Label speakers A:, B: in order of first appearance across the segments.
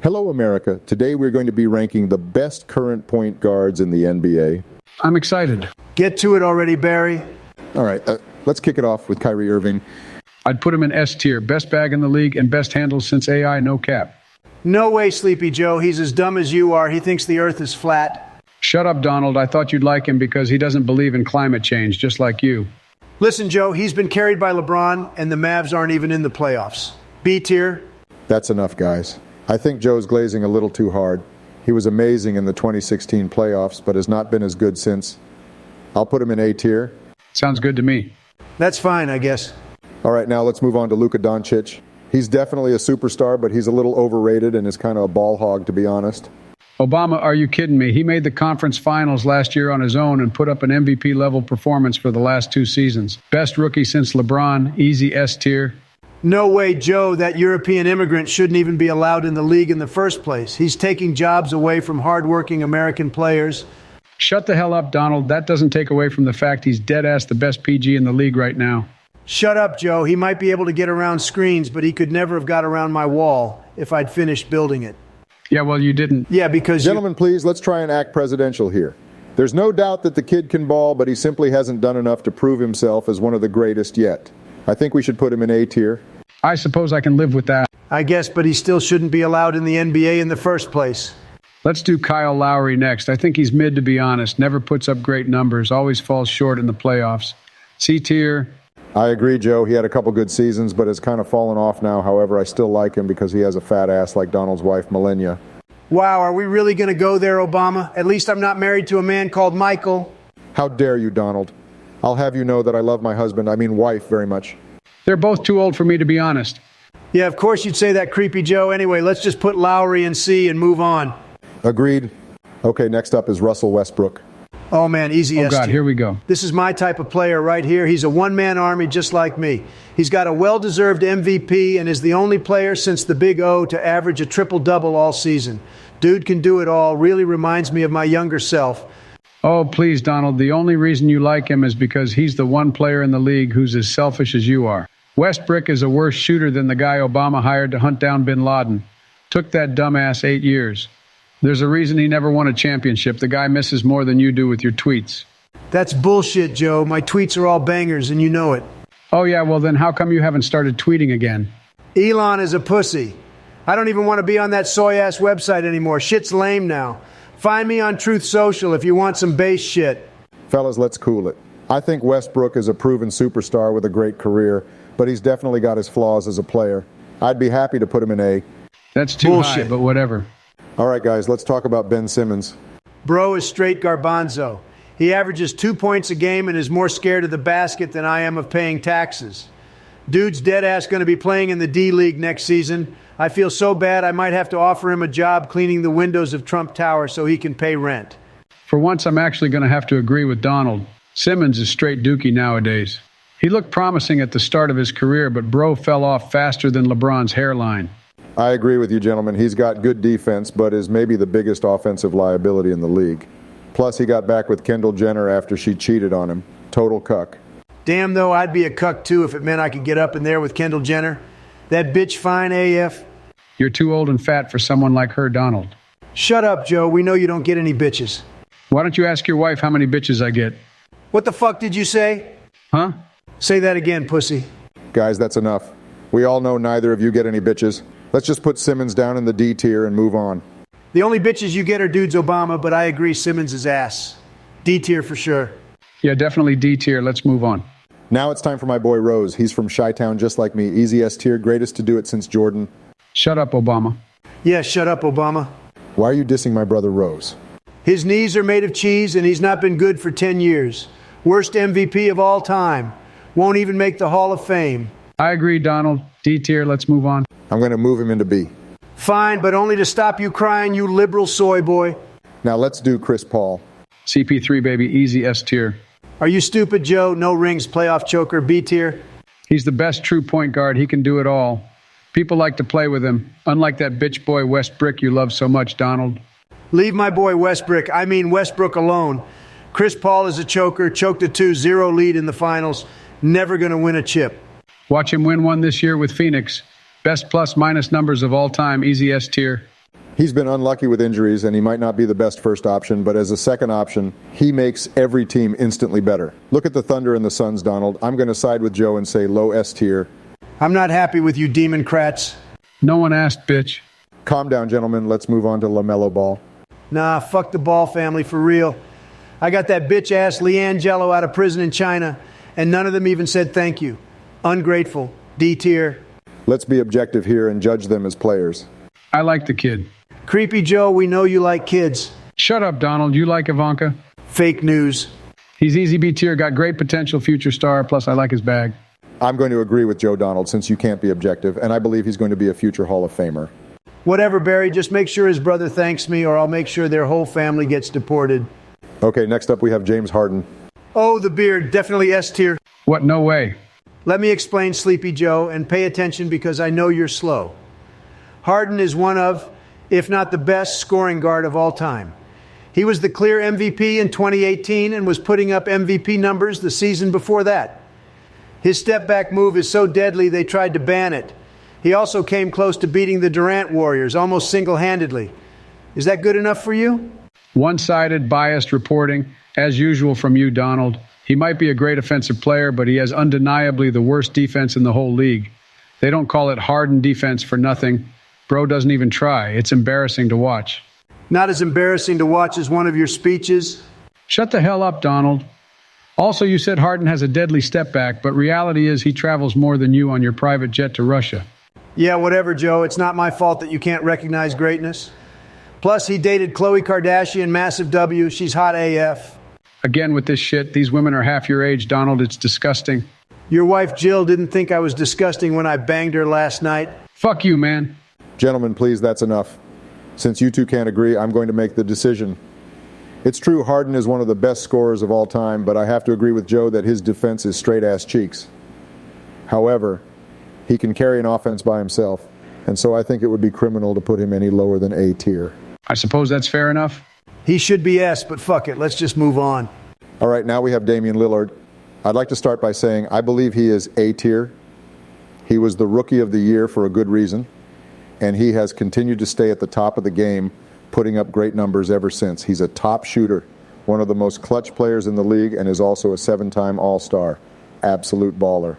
A: Hello, America. Today we're going to be ranking the best current point guards in the NBA.
B: I'm excited.
C: Get to it already, Barry.
A: All right, let's kick it off with Kyrie Irving.
B: I'd put him in S tier, best bag in the league and best handles since AI, no cap.
C: No way, Sleepy Joe. He's as dumb as you are. He thinks the earth is flat.
B: Shut up, Donald. I thought you'd like him because he doesn't believe in climate change, just like you.
C: Listen, Joe, he's been carried by LeBron, and the Mavs aren't even in the playoffs. B tier.
A: That's enough, guys. I think Joe's glazing a little too hard. He was amazing in the 2016 playoffs, but has not been as good since. I'll put him in A tier.
B: Sounds good to me.
C: That's fine, I guess.
A: All right, now let's move on to Luka Doncic. He's definitely a superstar, but he's a little overrated and is kind of a ball hog, to be honest.
B: Obama, are you kidding me? He made the conference finals last year on his own and put up an MVP-level performance for the last 2 seasons. Best rookie since LeBron, easy S tier.
C: No way, Joe. That European immigrant shouldn't even be allowed in the league in the first place. He's taking jobs away from hardworking American players.
B: Shut the hell up, Donald. That doesn't take away from the fact he's dead-ass the best PG in the league right now.
C: Shut up, Joe. He might be able to get around screens, but he could never have got around my wall if I'd finished building it.
B: Yeah, well, you didn't.
C: Yeah, because
A: Gentlemen, please, let's try and act presidential here. There's no doubt that the kid can ball, but he simply hasn't done enough to prove himself as one of the greatest yet. I think we should put him in A tier.
B: I suppose I can live with that.
C: I guess, but he still shouldn't be allowed in the NBA in the first place.
B: Let's do Kyle Lowry next. I think he's mid, to be honest. Never puts up great numbers. Always falls short in the playoffs. C tier.
A: I agree, Joe. He had a couple good seasons, but has kind of fallen off now. However, I still like him because he has a fat ass like Donald's wife, Melania.
C: Wow, are we really going to go there, Obama? At least I'm not married to a man called Michael.
A: How dare you, Donald? I'll have you know that I love my husband, I mean wife, very much.
B: They're both too old for me, to be honest.
C: Yeah, of course you'd say that, Creepy Joe. Anyway, let's just put Lowry in C and move on.
A: Agreed. Okay, next up is Russell Westbrook.
C: Oh, man, easy
B: Oh,
C: S
B: God,
C: tier.
B: here we go.
C: This is my type of player right here. He's a one-man army just like me. He's got a well-deserved MVP and is the only player since the Big O to average a triple-double all season. Dude can do it all. Really reminds me of my younger self.
B: Oh, please, Donald. The only reason you like him is because he's the one player in the league who's as selfish as you are. Westbrook is a worse shooter than the guy Obama hired to hunt down bin Laden. Took that dumbass 8 years. There's a reason he never won a championship. The guy misses more than you do with your tweets.
C: That's bullshit, Joe. My tweets are all bangers, and you know it.
B: Oh, yeah, well then how come you haven't started tweeting again?
C: Elon is a pussy. I don't even want to be on that soy-ass website anymore. Shit's lame now. Find me on Truth Social if you want some base shit.
A: Fellas, let's cool it. I think Westbrook is a proven superstar with a great career, but he's definitely got his flaws as a player. I'd be happy to put him in A.
B: That's too
C: Bullshit.
B: high, but whatever.
A: All right, guys, let's talk about Ben Simmons.
C: Bro is straight garbanzo. He averages 2 points a game and is more scared of the basket than I am of paying taxes. Dude's dead-ass going to be playing in the D-League next season. I feel so bad I might have to offer him a job cleaning the windows of Trump Tower so he can pay rent.
B: For once, I'm actually going to have to agree with Donald. Simmons is straight dookie nowadays. He looked promising at the start of his career, but bro fell off faster than LeBron's hairline.
A: I agree with you, gentlemen. He's got good defense, but is maybe the biggest offensive liability in the league. Plus, he got back with Kendall Jenner after she cheated on him. Total cuck.
C: Damn, though, I'd be a cuck, too, if it meant I could get up in there with Kendall Jenner. That bitch fine AF.
B: You're too old and fat for someone like her, Donald.
C: Shut up, Joe. We know you don't get any bitches.
B: Why don't you ask your wife how many bitches I get?
C: What the fuck did you say?
B: Huh?
C: Say that again, pussy.
A: Guys, that's enough. We all know neither of you get any bitches. Let's just put Simmons down in the D tier and move on.
C: The only bitches you get are dudes Obama, but I agree Simmons is ass. D tier for sure.
B: Yeah, definitely D tier. Let's move on.
A: Now it's time for my boy Rose. He's from Chi-Town just like me. Easy S tier, greatest to do it since Jordan.
B: Shut up, Obama.
C: Yeah, shut up, Obama.
A: Why are you dissing my brother Rose?
C: His knees are made of cheese and he's not been good for 10 years. Worst MVP of all time. Won't even make the Hall of Fame.
B: I agree, Donald. D tier. Let's move on.
A: I'm going to move him into B.
C: Fine, but only to stop you crying, you liberal soy boy.
A: Now let's do Chris Paul.
B: CP3, baby. Easy S tier.
C: Are you stupid, Joe? No rings, playoff choker, B tier.
B: He's the best true point guard. He can do it all. People like to play with him, unlike that bitch boy Westbrook you love so much, Donald.
C: Leave my boy Westbrook, I mean Westbrook alone. Chris Paul is a choker, choked a 2-0 lead in the finals. Never going to win a chip.
B: Watch him win one this year with Phoenix. Best plus minus numbers of all time. Easy S tier.
A: He's been unlucky with injuries, and he might not be the best first option, but as a second option, he makes every team instantly better. Look at the Thunder and the Suns, Donald. I'm going to side with Joe and say low S tier.
C: I'm not happy with you Democrats.
B: No one asked, bitch.
A: Calm down, gentlemen. Let's move on to LaMelo Ball.
C: Nah, fuck the Ball family for real. I got that bitch-ass Leanne Jello out of prison in China, and none of them even said thank you. Ungrateful. D tier.
A: Let's be objective here and judge them as players.
B: I like the kid.
C: Creepy Joe, we know you like kids.
B: Shut up, Donald. You like Ivanka?
C: Fake news.
B: He's easy B tier, got great potential, future star, plus I like his bag.
A: I'm going to agree with Joe, Donald, since you can't be objective, and I believe he's going to be a future Hall of Famer.
C: Whatever, Barry, just make sure his brother thanks me or I'll make sure their whole family gets deported.
A: Okay, next up we have James Harden.
C: Oh, the beard, definitely S tier.
B: What? No way.
C: Let me explain, Sleepy Joe, and pay attention because I know you're slow. Harden is one of, if not the best, scoring guard of all time. He was the clear MVP in 2018 and was putting up MVP numbers the season before that. His step-back move is so deadly they tried to ban it. He also came close to beating the Durant Warriors, almost single-handedly. Is that good enough for you?
B: One-sided, biased reporting, as usual from you, Donald. He might be a great offensive player, but he has undeniably the worst defense in the whole league. They don't call it Harden defense for nothing. Bro doesn't even try. It's embarrassing to watch.
C: Not as embarrassing to watch as one of your speeches.
B: Shut the hell up, Donald. Also, you said Harden has a deadly step back, but reality is he travels more than you on your private jet to Russia.
C: Yeah, whatever, Joe. It's not my fault that you can't recognize greatness. Plus, he dated Khloe Kardashian, massive W. She's hot AF.
B: Again with this shit. These women are half your age, Donald. It's disgusting.
C: Your wife Jill didn't think I was disgusting when I banged her last night.
B: Fuck you, man.
A: Gentlemen, please, that's enough. Since you two can't agree, I'm going to make the decision. It's true Harden is one of the best scorers of all time, but I have to agree with Joe that his defense is straight-ass cheeks. However, he can carry an offense by himself, and so I think it would be criminal to put him any lower than A tier.
B: I suppose that's fair enough.
C: He should be S, but fuck it. Let's just move on.
A: All right, now we have Damian Lillard. I'd like to start by saying I believe he is A tier. He was the Rookie of the Year for a good reason, and he has continued to stay at the top of the game, putting up great numbers ever since. He's a top shooter, one of the most clutch players in the league, and is also a 7-time All-Star. Absolute baller.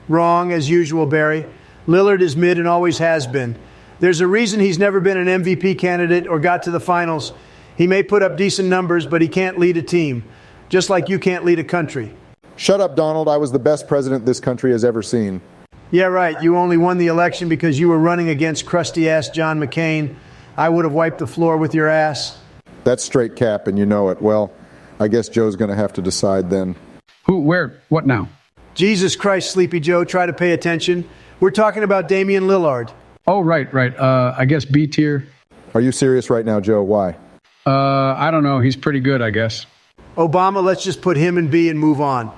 C: Wrong, as usual, Barry. Lillard is mid and always has been. There's a reason he's never been an MVP candidate or got to the finals. He may put up decent numbers, but he can't lead a team, just like you can't lead a country.
A: Shut up, Donald. I was the best president this country has ever seen.
C: Yeah, right. You only won the election because you were running against crusty-ass John McCain. I would have wiped the floor with your ass.
A: That's straight cap, and you know it. Well, I guess Joe's going to have to decide then.
B: Who, where, what now?
C: Jesus Christ, Sleepy Joe, try to pay attention. We're talking about Damian Lillard.
B: Oh, right. I guess B tier.
A: Are you serious right now, Joe? Why?
B: I don't know. He's pretty good, I guess.
C: Obama, let's just put him in B and move on.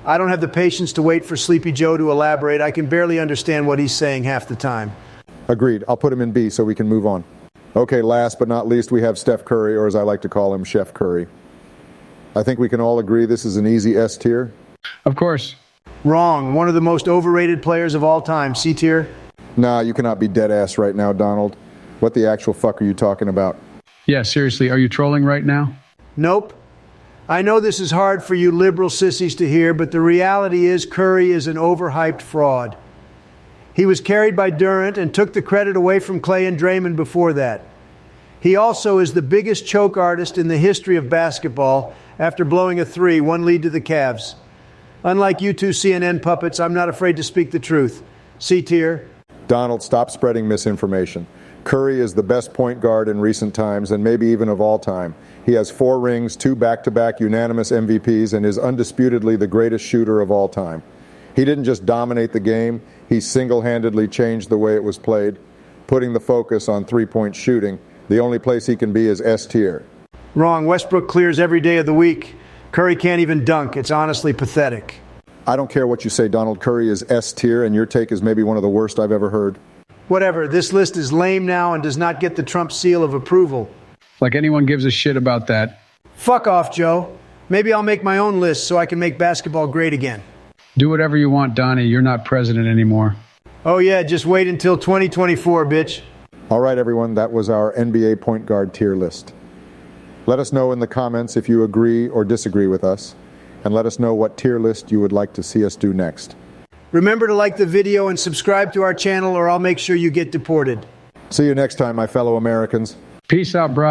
C: I don't have the patience to wait for Sleepy Joe to elaborate. I can barely understand what he's saying half the time.
A: Agreed. I'll put him in B so we can move on. Okay, last but not least, we have Steph Curry, or as I like to call him, Chef Curry. I think we can all agree this is an easy S tier.
B: Of course.
C: Wrong. One of the most overrated players of all time. C tier?
A: Nah, you cannot be dead ass right now, Donald. What the actual fuck are you talking about?
B: Yeah, seriously, are you trolling right now?
C: Nope. I know this is hard for you liberal sissies to hear, but the reality is Curry is an overhyped fraud. He was carried by Durant and took the credit away from Clay and Draymond before that. He also is the biggest choke artist in the history of basketball after blowing a 3, one lead to the Cavs. Unlike you two CNN puppets, I'm not afraid to speak the truth. C tier.
A: Donald, stop spreading misinformation. Curry is the best point guard in recent times and maybe even of all time. He has 4 rings, 2 back-to-back unanimous MVPs, and is undisputedly the greatest shooter of all time. He didn't just dominate the game, he single-handedly changed the way it was played, putting the focus on three-point shooting. The only place he can be is S tier.
C: Wrong. Westbrook clears every day of the week. Curry can't even dunk. It's honestly pathetic.
A: I don't care what you say, Donald. Curry is S tier, and your take is maybe one of the worst I've ever heard.
C: Whatever. This list is lame now and does not get the Trump seal of approval.
B: Like anyone gives a shit about that.
C: Fuck off, Joe. Maybe I'll make my own list so I can make basketball great again.
B: Do whatever you want, Donnie. You're not president anymore.
C: Oh yeah, just wait until 2024, bitch.
A: All right, everyone, that was our NBA point guard tier list. Let us know in the comments if you agree or disagree with us, and let us know what tier list you would like to see us do next.
C: Remember to like the video and subscribe to our channel, or I'll make sure you get deported.
A: See you next time, my fellow Americans.
B: Peace out, brah.